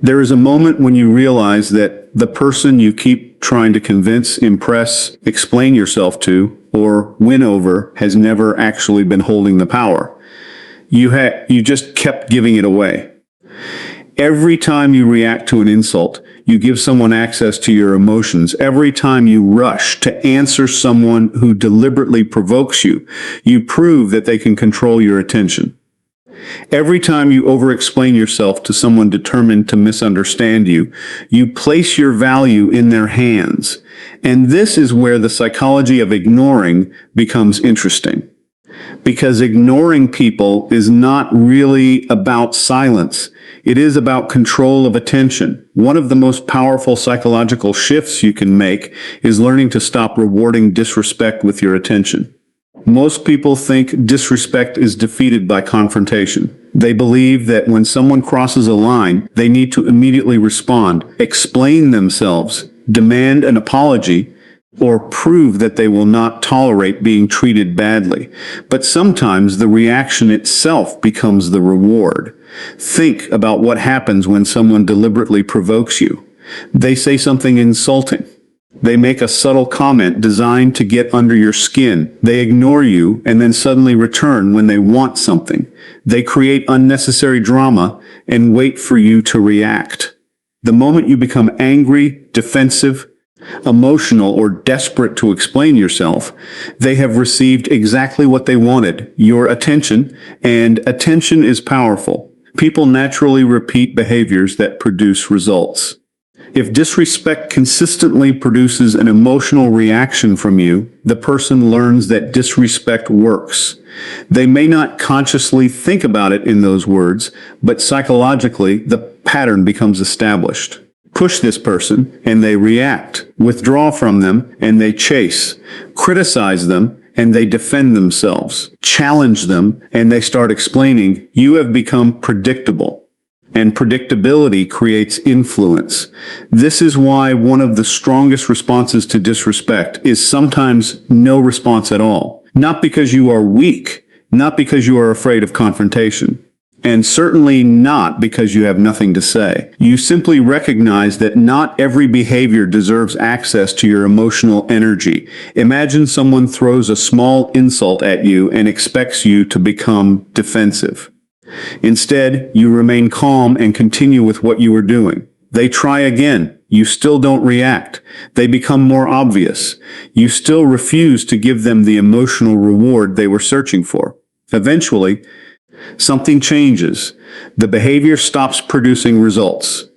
There is a moment when you realize that the person you keep trying to convince, impress, explain yourself to, or win over has never actually been holding the power. You just kept giving it away. Every time you react to an insult, you give someone access to your emotions. Every time you rush to answer someone who deliberately provokes you, you prove that they can control your attention. Every time you over-explain yourself to someone determined to misunderstand you, you place your value in their hands. And this is where the psychology of ignoring becomes interesting. Because ignoring people is not really about silence. It is about control of attention. One of the most powerful psychological shifts you can make is learning to stop rewarding disrespect with your attention. Most people think disrespect is defeated by confrontation. They believe that when someone crosses a line, they need to immediately respond, explain themselves, demand an apology, or prove that they will not tolerate being treated badly. But sometimes the reaction itself becomes the reward. Think about what happens when someone deliberately provokes you. They say something insulting. They make a subtle comment designed to get under your skin. They ignore you and then suddenly return when they want something. They create unnecessary drama and wait for you to react. The moment you become angry, defensive, emotional, or desperate to explain yourself, they have received exactly what they wanted, your attention, and attention is powerful. People naturally repeat behaviors that produce results. If disrespect consistently produces an emotional reaction from you, the person learns that disrespect works. They may not consciously think about it in those words, but psychologically, the pattern becomes established. Push this person, and they react. Withdraw from them, and they chase. Criticize them, and they defend themselves. Challenge them, and they start explaining. You have become predictable. And predictability creates influence. This is why one of the strongest responses to disrespect is sometimes no response at all. Not because you are weak, not because you are afraid of confrontation, and certainly not because you have nothing to say. You simply recognize that not every behavior deserves access to your emotional energy. Imagine someone throws a small insult at you and expects you to become defensive. Instead, you remain calm and continue with what you are doing. They try again. You still don't react. They become more obvious. You still refuse to give them the emotional reward they were searching for. Eventually, something changes. The behavior stops producing results.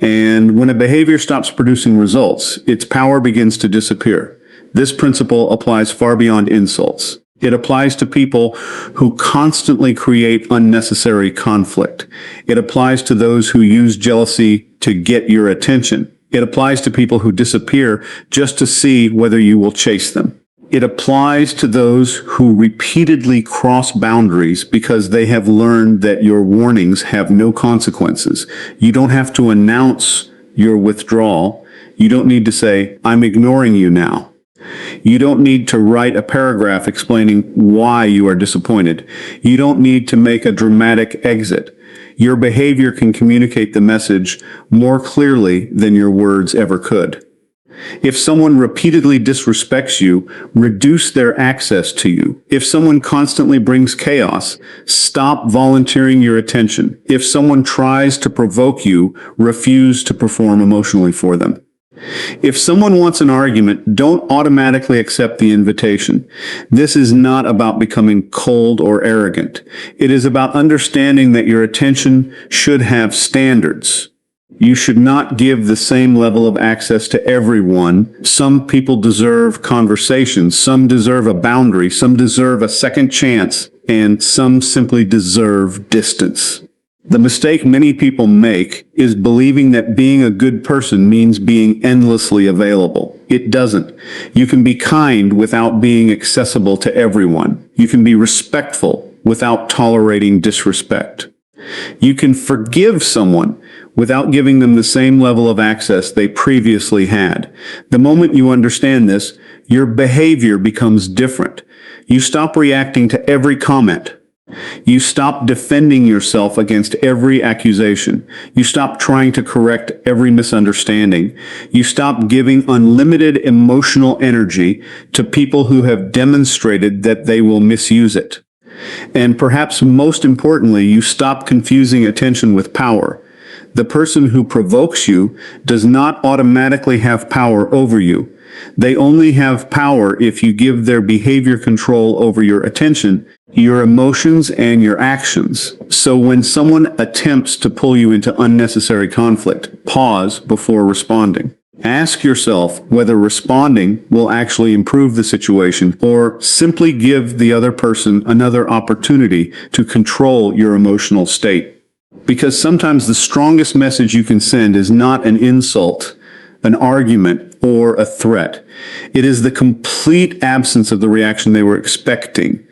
And when a behavior stops producing results, its power begins to disappear. This principle applies far beyond insults. It applies to people who constantly create unnecessary conflict. It applies to those who use jealousy to get your attention. It applies to people who disappear just to see whether you will chase them. It applies to those who repeatedly cross boundaries because they have learned that your warnings have no consequences. You don't have to announce your withdrawal. You don't need to say, "I'm ignoring you now." You don't need to write a paragraph explaining why you are disappointed. You don't need to make a dramatic exit. Your behavior can communicate the message more clearly than your words ever could. If someone repeatedly disrespects you, reduce their access to you. If someone constantly brings chaos, stop volunteering your attention. If someone tries to provoke you, refuse to perform emotionally for them. If someone wants an argument, don't automatically accept the invitation. This is not about becoming cold or arrogant. It is about understanding that your attention should have standards. You should not give the same level of access to everyone. Some people deserve conversation, some deserve a boundary, some deserve a second chance, and some simply deserve distance. The mistake many people make is believing that being a good person means being endlessly available. It doesn't. You can be kind without being accessible to everyone. You can be respectful without tolerating disrespect. You can forgive someone without giving them the same level of access they previously had. The moment you understand this, your behavior becomes different. You stop reacting to every comment. You stop defending yourself against every accusation. You stop trying to correct every misunderstanding. You stop giving unlimited emotional energy to people who have demonstrated that they will misuse it. And perhaps most importantly, you stop confusing attention with power. The person who provokes you does not automatically have power over you. They only have power if you give their behavior control over your attention, your emotions, and your actions. So when someone attempts to pull you into unnecessary conflict, pause before responding. Ask yourself whether responding will actually improve the situation or simply give the other person another opportunity to control your emotional state. Because sometimes the strongest message you can send is not an insult, an argument, or a threat. It is the complete absence of the reaction they were expecting.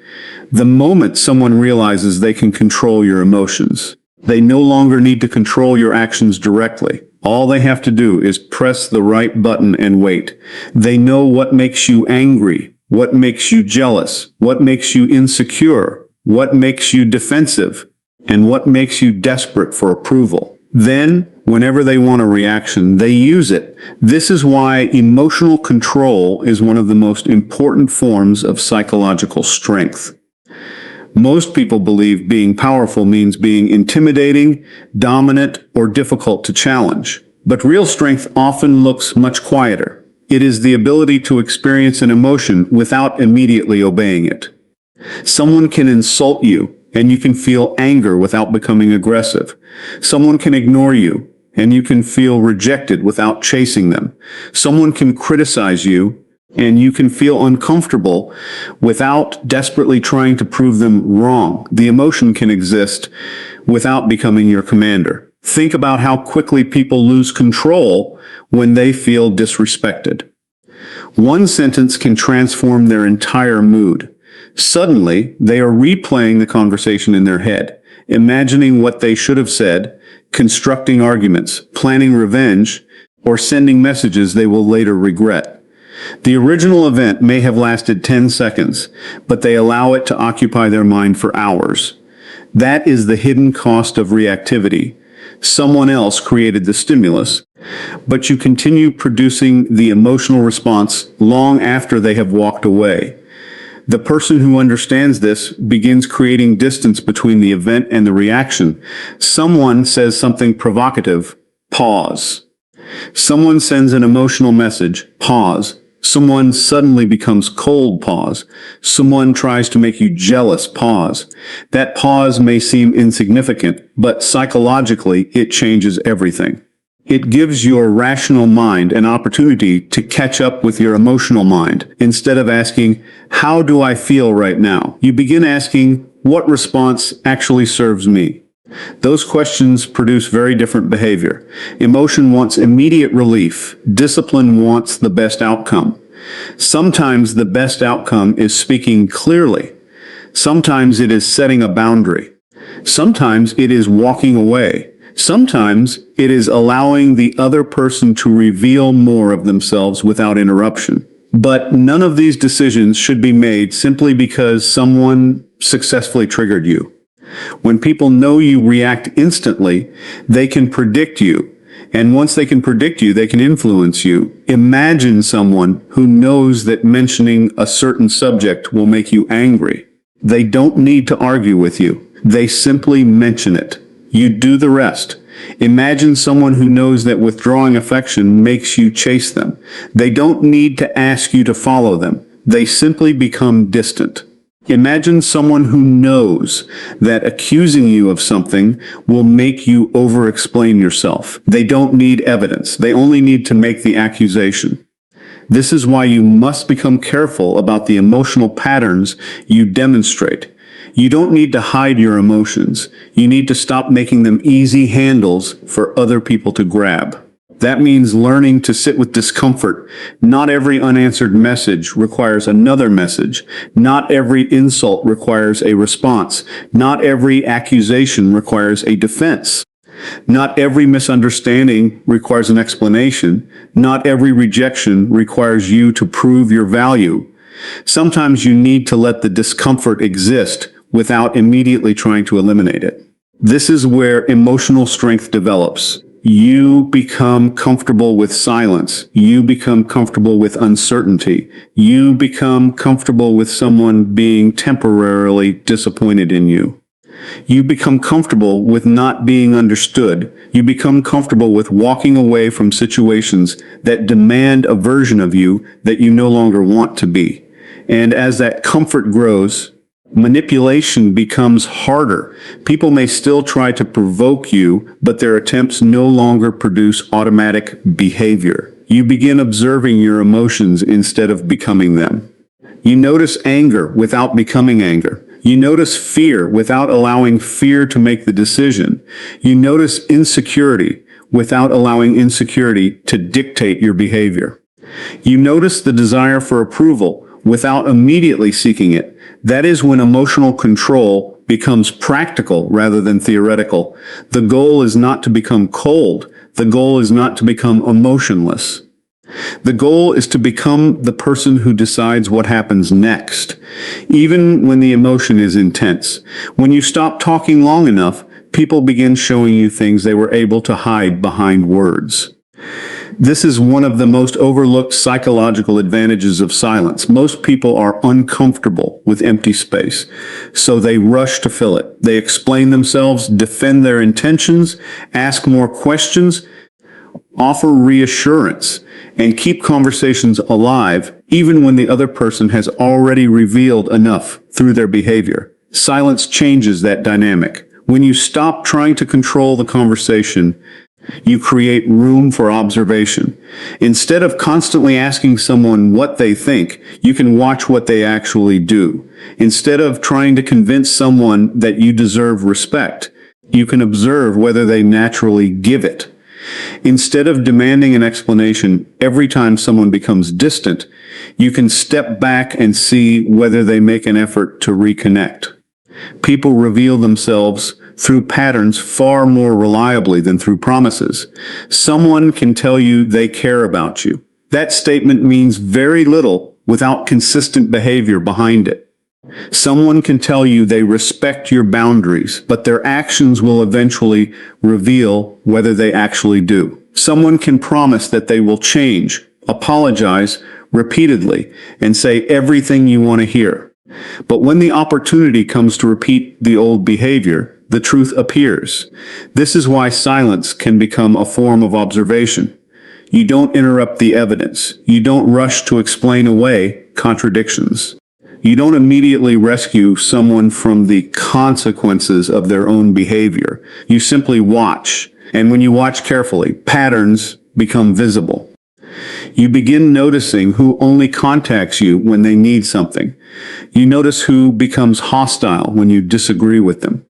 The moment someone realizes they can control your emotions, they no longer need to control your actions directly. All they have to do is press the right button and wait. They know what makes you angry, what makes you jealous, what makes you insecure, what makes you defensive, and what makes you desperate for approval. Then, whenever they want a reaction, they use it. This is why emotional control is one of the most important forms of psychological strength. Most people believe being powerful means being intimidating, dominant, or difficult to challenge. But real strength often looks much quieter. It is the ability to experience an emotion without immediately obeying it. Someone can insult you, and you can feel anger without becoming aggressive. Someone can ignore you, and you can feel rejected without chasing them. Someone can criticize you, and you can feel uncomfortable without desperately trying to prove them wrong. The emotion can exist without becoming your commander. Think about how quickly people lose control when they feel disrespected. One sentence can transform their entire mood. Suddenly, they are replaying the conversation in their head, imagining what they should have said, constructing arguments, planning revenge, or sending messages they will later regret. The original event may have lasted 10 seconds, but they allow it to occupy their mind for hours. That is the hidden cost of reactivity. Someone else created the stimulus, but you continue producing the emotional response long after they have walked away. The person who understands this begins creating distance between the event and the reaction. Someone says something provocative, pause. Someone sends an emotional message, pause. Someone suddenly becomes cold, pause. Someone tries to make you jealous, pause. That pause may seem insignificant, but psychologically it changes everything. It gives your rational mind an opportunity to catch up with your emotional mind. Instead of asking, how do I feel right now? You begin asking, what response actually serves me? Those questions produce very different behavior. Emotion wants immediate relief. Discipline wants the best outcome. Sometimes the best outcome is speaking clearly. Sometimes it is setting a boundary. Sometimes it is walking away. Sometimes it is allowing the other person to reveal more of themselves without interruption. But none of these decisions should be made simply because someone successfully triggered you. When people know you react instantly, they can predict you. And once they can predict you, they can influence you. Imagine someone who knows that mentioning a certain subject will make you angry. They don't need to argue with you. They simply mention it. You do the rest. Imagine someone who knows that withdrawing affection makes you chase them. They don't need to ask you to follow them. They simply become distant. Imagine someone who knows that accusing you of something will make you over-explain yourself. They don't need evidence. They only need to make the accusation. This is why you must become careful about the emotional patterns you demonstrate. You don't need to hide your emotions. You need to stop making them easy handles for other people to grab. That means learning to sit with discomfort. Not every unanswered message requires another message. Not every insult requires a response. Not every accusation requires a defense. Not every misunderstanding requires an explanation. Not every rejection requires you to prove your value. Sometimes you need to let the discomfort exist without immediately trying to eliminate it. This is where emotional strength develops. You become comfortable with silence. You become comfortable with uncertainty. You become comfortable with someone being temporarily disappointed in you. You become comfortable with not being understood. You become comfortable with walking away from situations that demand a version of you that you no longer want to be. And as that comfort grows, manipulation becomes harder. People may still try to provoke you, but their attempts no longer produce automatic behavior. You begin observing your emotions instead of becoming them. You notice anger without becoming anger. You notice fear without allowing fear to make the decision. You notice insecurity without allowing insecurity to dictate your behavior. You notice the desire for approval without immediately seeking it. That is when emotional control becomes practical rather than theoretical. The goal is not to become cold. The goal is not to become emotionless. The goal is to become the person who decides what happens next, even when the emotion is intense. When you stop talking long enough, people begin showing you things they were able to hide behind words. This is one of the most overlooked psychological advantages of silence. Most people are uncomfortable with empty space, so they rush to fill it. They explain themselves, defend their intentions, ask more questions, offer reassurance, and keep conversations alive even when the other person has already revealed enough through their behavior. Silence changes that dynamic. When you stop trying to control the conversation, you create room for observation. Instead of constantly asking someone what they think, you can watch what they actually do. Instead of trying to convince someone that you deserve respect, you can observe whether they naturally give it. Instead of demanding an explanation every time someone becomes distant, you can step back and see whether they make an effort to reconnect. People reveal themselves through patterns far more reliably than through promises. Someone can tell you they care about you. That statement means very little without consistent behavior behind it. Someone can tell you they respect your boundaries, but their actions will eventually reveal whether they actually do. Someone can promise that they will change, apologize repeatedly, and say everything you want to hear. But when the opportunity comes to repeat the old behavior, the truth appears. This is why silence can become a form of observation. You don't interrupt the evidence. You don't rush to explain away contradictions. You don't immediately rescue someone from the consequences of their own behavior. You simply watch. And when you watch carefully, patterns become visible. You begin noticing who only contacts you when they need something. You notice who becomes hostile when you disagree with them.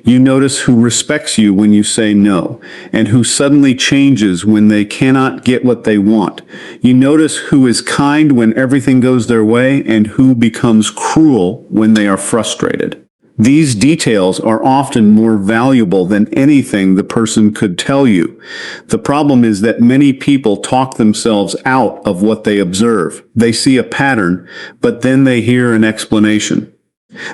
You notice who respects you when you say no, and who suddenly changes when they cannot get what they want. You notice who is kind when everything goes their way, and who becomes cruel when they are frustrated. These details are often more valuable than anything the person could tell you. The problem is that many people talk themselves out of what they observe. They see a pattern, but then they hear an explanation.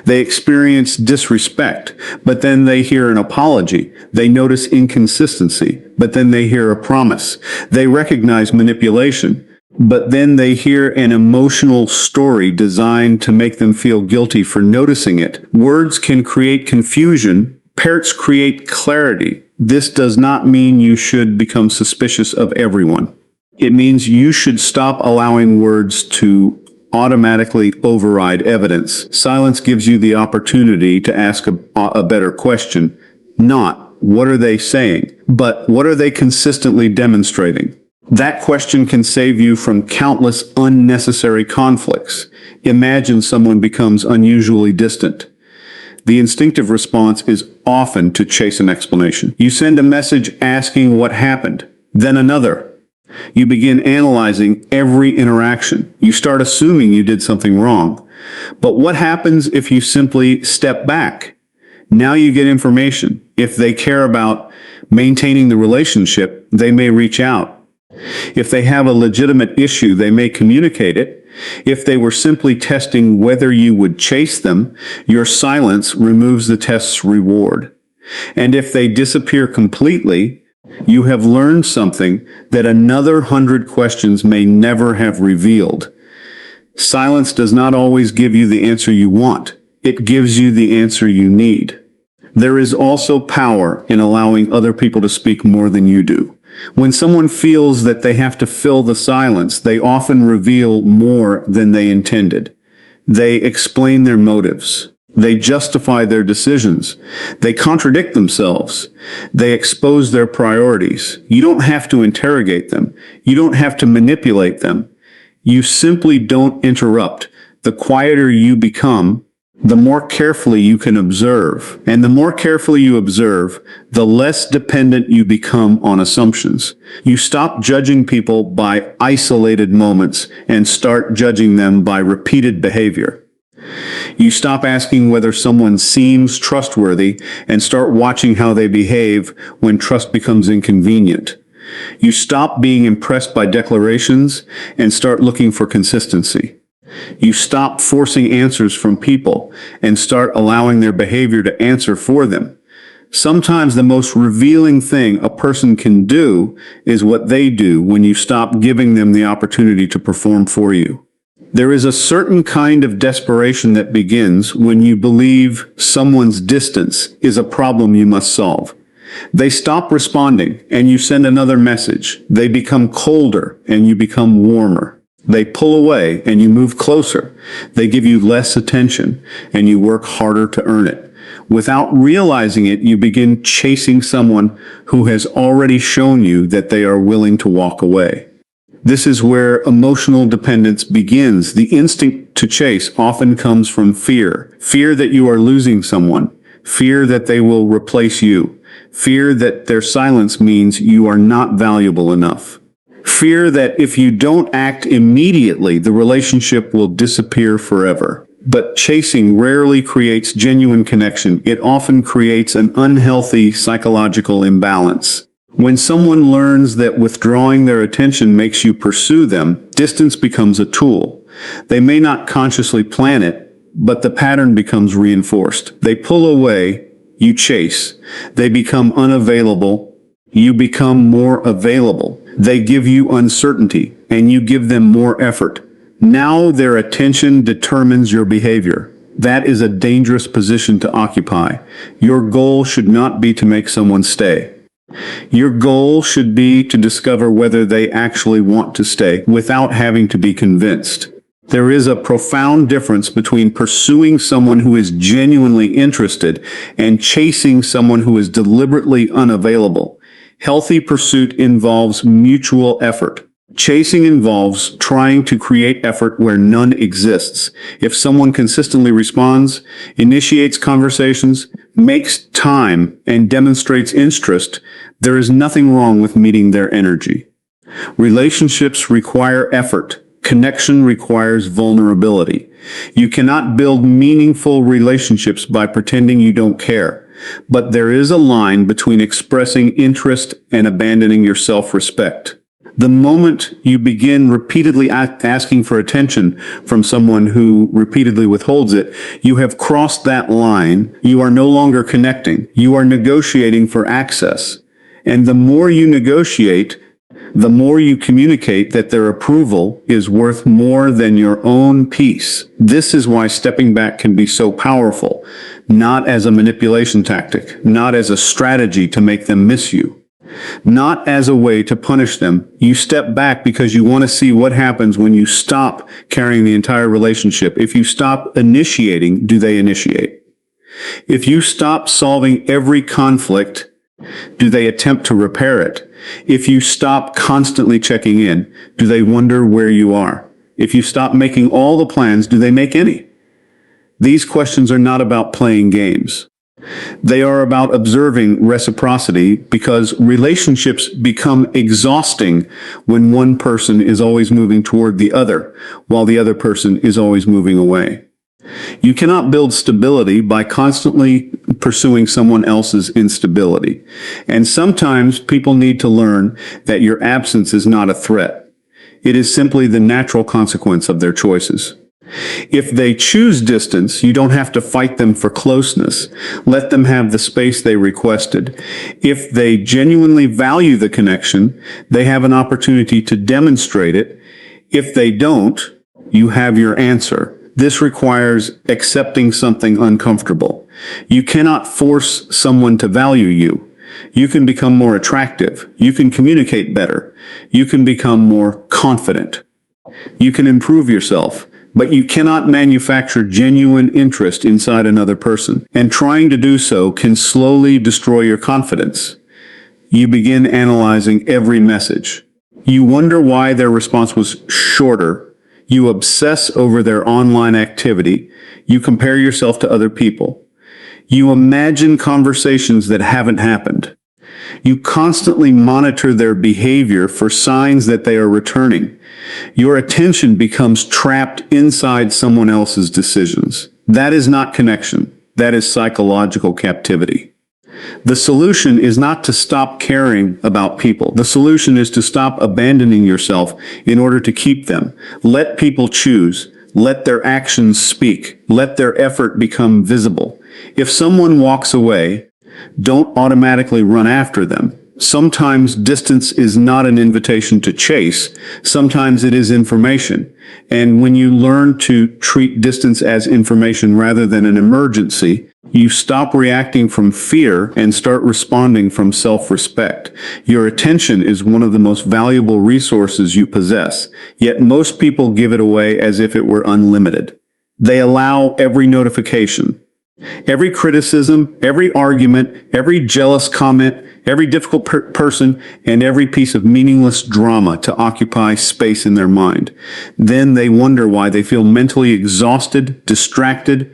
They experience disrespect, but then they hear an apology. They notice inconsistency, but then they hear a promise. They recognize manipulation, but then they hear an emotional story designed to make them feel guilty for noticing it. Words can create confusion. Parrots create clarity. This does not mean you should become suspicious of everyone. It means you should stop allowing words to automatically override evidence. Silence gives you the opportunity to ask a better question. Not, what are they saying? But, what are they consistently demonstrating? That question can save you from countless unnecessary conflicts. Imagine someone becomes unusually distant. The instinctive response is often to chase an explanation. You send a message asking what happened, then another. You begin analyzing every interaction. You start assuming you did something wrong. But what happens if you simply step back? Now you get information. If they care about maintaining the relationship, they may reach out. If they have a legitimate issue, they may communicate it. If they were simply testing whether you would chase them, your silence removes the test's reward. And if they disappear completely, you have learned something that another 100 questions may never have revealed. Silence does not always give you the answer you want. It gives you the answer you need. There is also power in allowing other people to speak more than you do. When someone feels that they have to fill the silence, they often reveal more than they intended. They explain their motives. They justify their decisions. They contradict themselves. They expose their priorities. You don't have to interrogate them. You don't have to manipulate them. You simply don't interrupt. The quieter you become, the more carefully you can observe. And the more carefully you observe, the less dependent you become on assumptions. You stop judging people by isolated moments and start judging them by repeated behavior. You stop asking whether someone seems trustworthy and start watching how they behave when trust becomes inconvenient. You stop being impressed by declarations and start looking for consistency. You stop forcing answers from people and start allowing their behavior to answer for them. Sometimes the most revealing thing a person can do is what they do when you stop giving them the opportunity to perform for you. There is a certain kind of desperation that begins when you believe someone's distance is a problem you must solve. They stop responding and you send another message. They become colder and you become warmer. They pull away and you move closer. They give you less attention and you work harder to earn it. Without realizing it, you begin chasing someone who has already shown you that they are willing to walk away. This is where emotional dependence begins. The instinct to chase often comes from fear. Fear that you are losing someone. Fear that they will replace you. Fear that their silence means you are not valuable enough. Fear that if you don't act immediately, the relationship will disappear forever. But chasing rarely creates genuine connection. It often creates an unhealthy psychological imbalance. When someone learns that withdrawing their attention makes you pursue them, distance becomes a tool. They may not consciously plan it, but the pattern becomes reinforced. They pull away, you chase. They become unavailable, you become more available. They give you uncertainty, and you give them more effort. Now their attention determines your behavior. That is a dangerous position to occupy. Your goal should not be to make someone stay. Your goal should be to discover whether they actually want to stay without having to be convinced. There is a profound difference between pursuing someone who is genuinely interested and chasing someone who is deliberately unavailable. Healthy pursuit involves mutual effort. Chasing involves trying to create effort where none exists. If someone consistently responds, initiates conversations, makes time, and demonstrates interest, there is nothing wrong with meeting their energy. Relationships require effort. Connection requires vulnerability. You cannot build meaningful relationships by pretending you don't care. But there is a line between expressing interest and abandoning your self-respect. The moment you begin repeatedly asking for attention from someone who repeatedly withholds it, you have crossed that line. You are no longer connecting. You are negotiating for access. And the more you negotiate, the more you communicate that their approval is worth more than your own peace. This is why stepping back can be so powerful, not as a manipulation tactic, not as a strategy to make them miss you. Not as a way to punish them. You step back because you want to see what happens when you stop carrying the entire relationship. If you stop initiating, do they initiate? If you stop solving every conflict, do they attempt to repair it? If you stop constantly checking in, do they wonder where you are? If you stop making all the plans, do they make any? These questions are not about playing games. They are about observing reciprocity, because relationships become exhausting when one person is always moving toward the other, while the other person is always moving away. You cannot build stability by constantly pursuing someone else's instability. And sometimes people need to learn that your absence is not a threat. It is simply the natural consequence of their choices. If they choose distance, you don't have to fight them for closeness. Let them have the space they requested. If they genuinely value the connection, they have an opportunity to demonstrate it. If they don't, you have your answer. This requires accepting something uncomfortable. You cannot force someone to value you. You can become more attractive. You can communicate better. You can become more confident. You can improve yourself. But you cannot manufacture genuine interest inside another person, and trying to do so can slowly destroy your confidence. You begin analyzing every message. You wonder why their response was shorter. You obsess over their online activity. You compare yourself to other people. You imagine conversations that haven't happened. You constantly monitor their behavior for signs that they are returning. Your attention becomes trapped inside someone else's decisions. That is not connection. That is psychological captivity. The solution is not to stop caring about people. The solution is to stop abandoning yourself in order to keep them. Let people choose. Let their actions speak. Let their effort become visible. If someone walks away, don't automatically run after them. Sometimes distance is not an invitation to chase. Sometimes it is information. And when you learn to treat distance as information rather than an emergency, you stop reacting from fear and start responding from self-respect. Your attention is one of the most valuable resources you possess, yet most people give it away as if it were unlimited. They allow every notification, every criticism, every argument, every jealous comment, every difficult person, and every piece of meaningless drama to occupy space in their mind. Then they wonder why they feel mentally exhausted, distracted,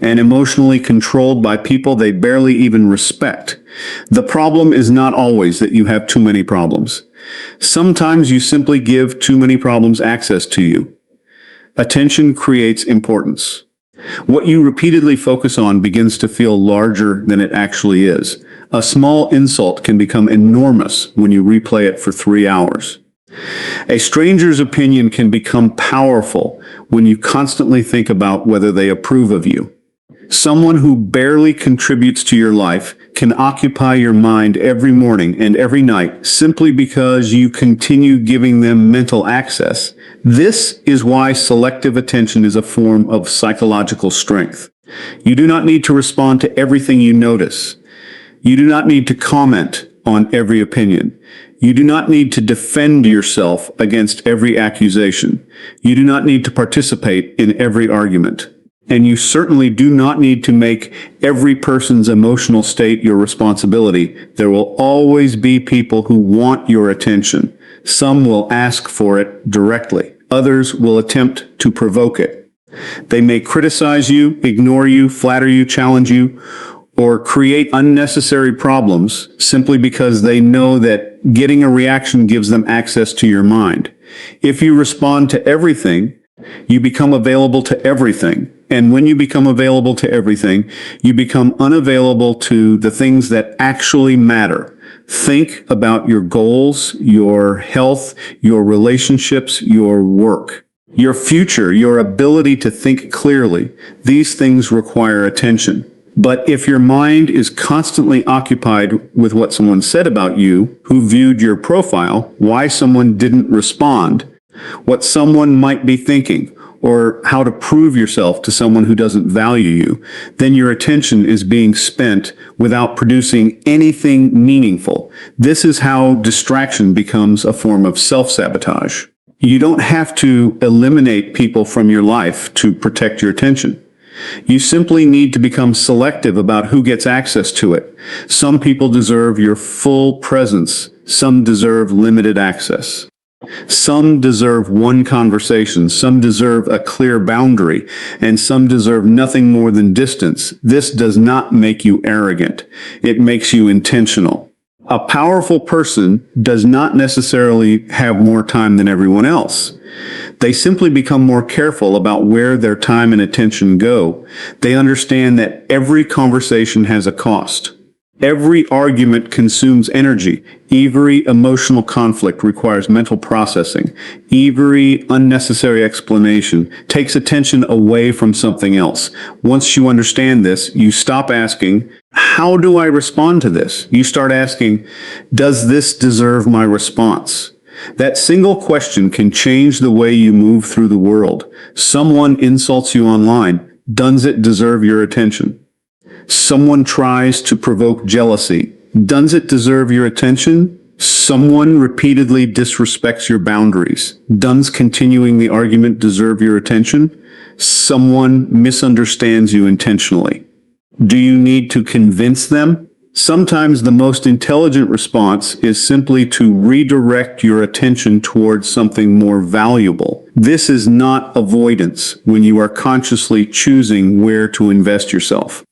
and emotionally controlled by people they barely even respect. The problem is not always that you have too many problems. Sometimes you simply give too many problems access to you. Attention creates importance. What you repeatedly focus on begins to feel larger than it actually is. A small insult can become enormous when you replay it for 3 hours. A stranger's opinion can become powerful when you constantly think about whether they approve of you. Someone who barely contributes to your life can occupy your mind every morning and every night simply because you continue giving them mental access. This is why selective attention is a form of psychological strength. You do not need to respond to everything you notice. You do not need to comment on every opinion. You do not need to defend yourself against every accusation. You do not need to participate in every argument. And you certainly do not need to make every person's emotional state your responsibility. There will always be people who want your attention. Some will ask for it directly. Others will attempt to provoke it. They may criticize you, ignore you, flatter you, challenge you, or create unnecessary problems simply because they know that getting a reaction gives them access to your mind. If you respond to everything, you become available to everything. And when you become available to everything, you become unavailable to the things that actually matter. Think about your goals, your health, your relationships, your work, your future, your ability to think clearly. These things require attention. But if your mind is constantly occupied with what someone said about you, who viewed your profile, why someone didn't respond, what someone might be thinking, or how to prove yourself to someone who doesn't value you, then your attention is being spent without producing anything meaningful. This is how distraction becomes a form of self-sabotage. You don't have to eliminate people from your life to protect your attention. You simply need to become selective about who gets access to it. Some people deserve your full presence. Some deserve limited access. Some deserve one conversation, some deserve a clear boundary, and some deserve nothing more than distance. This does not make you arrogant. It makes you intentional. A powerful person does not necessarily have more time than everyone else. They simply become more careful about where their time and attention go. They understand that every conversation has a cost. Every argument consumes energy. Every emotional conflict requires mental processing. Every unnecessary explanation takes attention away from something else. Once you understand this, you stop asking, how do I respond to this? You start asking, does this deserve my response? That single question can change the way you move through the world. Someone insults you online. Does it deserve your attention? Someone tries to provoke jealousy. Does it deserve your attention? Someone repeatedly disrespects your boundaries. Does continuing the argument deserve your attention? Someone misunderstands you intentionally. Do you need to convince them? Sometimes the most intelligent response is simply to redirect your attention towards something more valuable. This is not avoidance when you are consciously choosing where to invest yourself.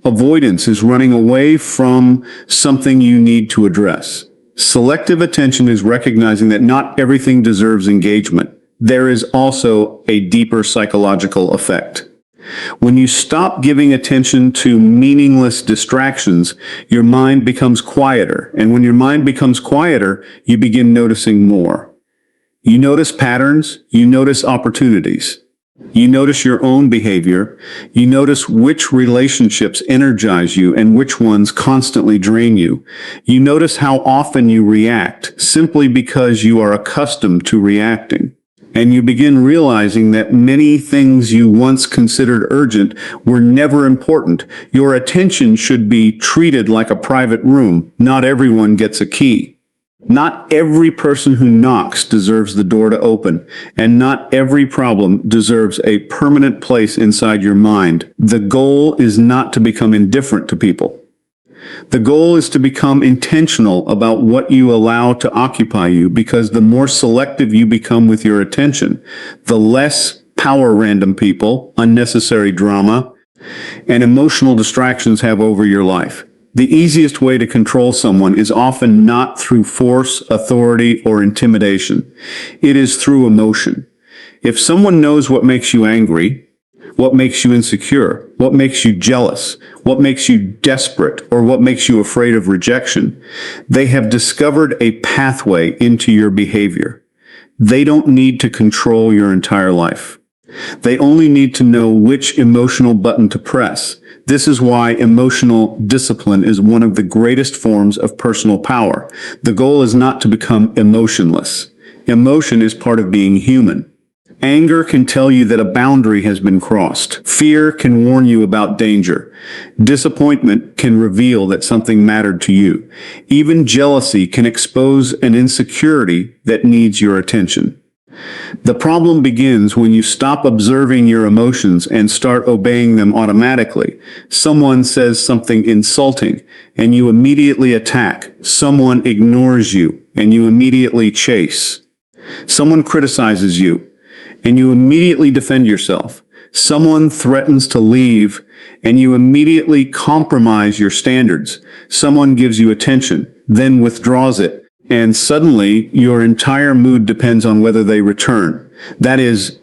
Avoidance is running away from something you need to address. Selective attention is recognizing that not everything deserves engagement. There is also a deeper psychological effect. When you stop giving attention to meaningless distractions, your mind becomes quieter. And when your mind becomes quieter, you begin noticing more. You notice patterns, you notice opportunities. You notice your own behavior. You notice which relationships energize you and which ones constantly drain you. You notice how often you react simply because you are accustomed to reacting. And you begin realizing that many things you once considered urgent were never important. Your attention should be treated like a private room. Not everyone gets a key. Not every person who knocks deserves the door to open, and not every problem deserves a permanent place inside your mind. The goal is not to become indifferent to people. The goal is to become intentional about what you allow to occupy you, because the more selective you become with your attention, the less power random people, unnecessary drama, and emotional distractions have over your life. The easiest way to control someone is often not through force, authority, or intimidation. It is through emotion. If someone knows what makes you angry, what makes you insecure, what makes you jealous, what makes you desperate, or what makes you afraid of rejection, they have discovered a pathway into your behavior. They don't need to control your entire life. They only need to know which emotional button to press. This is why emotional discipline is one of the greatest forms of personal power. The goal is not to become emotionless. Emotion is part of being human. Anger can tell you that a boundary has been crossed. Fear can warn you about danger. Disappointment can reveal that something mattered to you. Even jealousy can expose an insecurity that needs your attention. The problem begins when you stop observing your emotions and start obeying them automatically. Someone says something insulting, and you immediately attack. Someone ignores you, and you immediately chase. Someone criticizes you, and you immediately defend yourself. Someone threatens to leave, and you immediately compromise your standards. Someone gives you attention, then withdraws it. And suddenly, your entire mood depends on whether they return. That is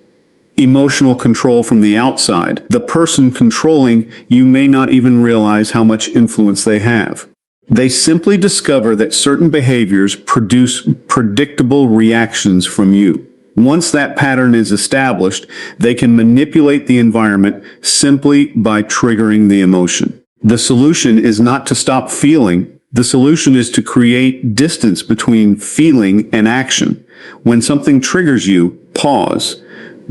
emotional control from the outside. The person controlling you may not even realize how much influence they have. They simply discover that certain behaviors produce predictable reactions from you. Once that pattern is established, they can manipulate the environment simply by triggering the emotion. The solution is not to stop feeling. The solution is to create distance between feeling and action. When something triggers you, pause.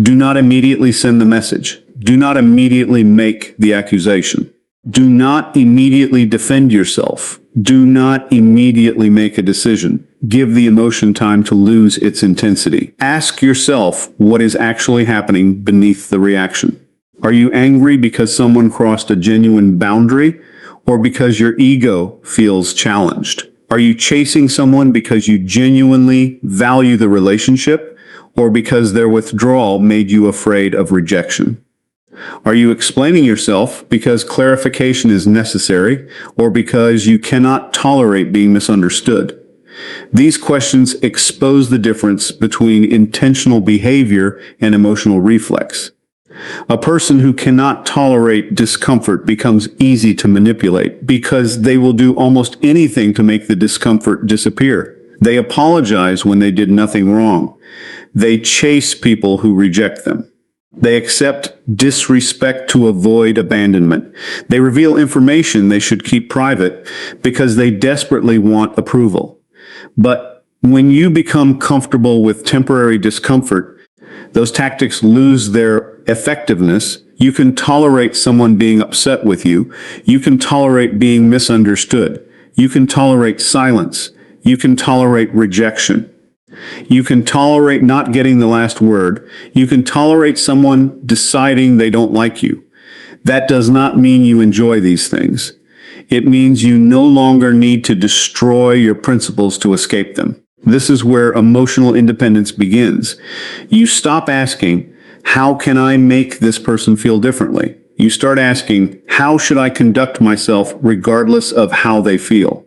Do not immediately send the message. Do not immediately make the accusation. Do not immediately defend yourself. Do not immediately make a decision. Give the emotion time to lose its intensity. Ask yourself what is actually happening beneath the reaction. Are you angry because someone crossed a genuine boundary? Or because your ego feels challenged? Are you chasing someone because you genuinely value the relationship, or because their withdrawal made you afraid of rejection? Are you explaining yourself because clarification is necessary, or because you cannot tolerate being misunderstood? These questions expose the difference between intentional behavior and emotional reflex. A person who cannot tolerate discomfort becomes easy to manipulate because they will do almost anything to make the discomfort disappear. They apologize when they did nothing wrong. They chase people who reject them. They accept disrespect to avoid abandonment. They reveal information they should keep private because they desperately want approval. But when you become comfortable with temporary discomfort, those tactics lose their effectiveness. You can tolerate someone being upset with you. You can tolerate being misunderstood. You can tolerate silence. You can tolerate rejection. You can tolerate not getting the last word. You can tolerate someone deciding they don't like you. That does not mean you enjoy these things. It means you no longer need to destroy your principles to escape them. This is where emotional independence begins. You stop asking, how can I make this person feel differently? You start asking, how should I conduct myself regardless of how they feel?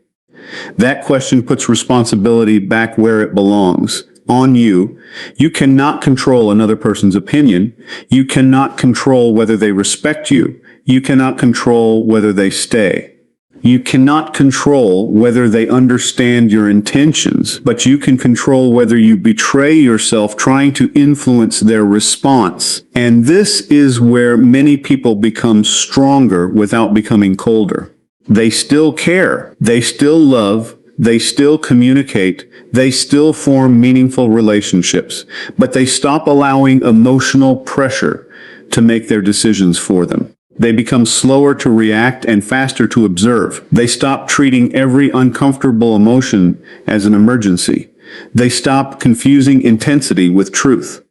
That question puts responsibility back where it belongs, on you. You cannot control another person's opinion. You cannot control whether they respect you. You cannot control whether they stay. You cannot control whether they understand your intentions, but you can control whether you betray yourself trying to influence their response. And this is where many people become stronger without becoming colder. They still care. They still love. They still communicate. They still form meaningful relationships, but they stop allowing emotional pressure to make their decisions for them. They become slower to react and faster to observe. They stop treating every uncomfortable emotion as an emergency. They stop confusing intensity with truth.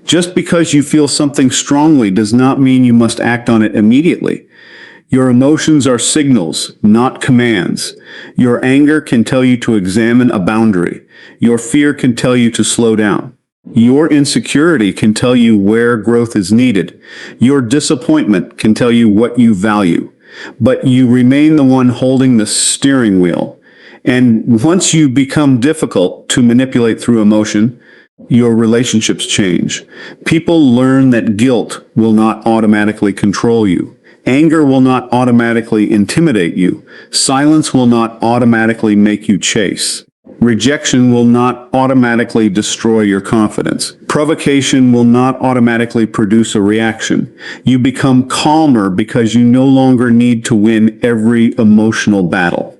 Just because you feel something strongly does not mean you must act on it immediately. Your emotions are signals, not commands. Your anger can tell you to examine a boundary. Your fear can tell you to slow down. Your insecurity can tell you where growth is needed. Your disappointment can tell you what you value. But you remain the one holding the steering wheel. And once you become difficult to manipulate through emotion, your relationships change. People learn that guilt will not automatically control you. Anger will not automatically intimidate you. Silence will not automatically make you chase. Rejection will not automatically destroy your confidence. Provocation will not automatically produce a reaction. You become calmer because you no longer need to win every emotional battle.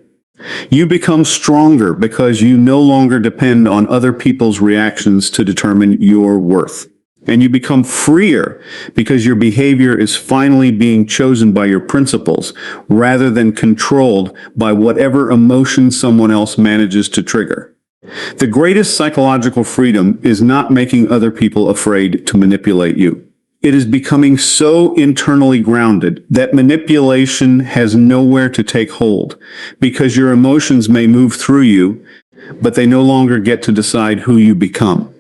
You become stronger because you no longer depend on other people's reactions to determine your worth. And you become freer because your behavior is finally being chosen by your principles rather than controlled by whatever emotion someone else manages to trigger. The greatest psychological freedom is not making other people afraid to manipulate you. It is becoming so internally grounded that manipulation has nowhere to take hold because your emotions may move through you, but they no longer get to decide who you become.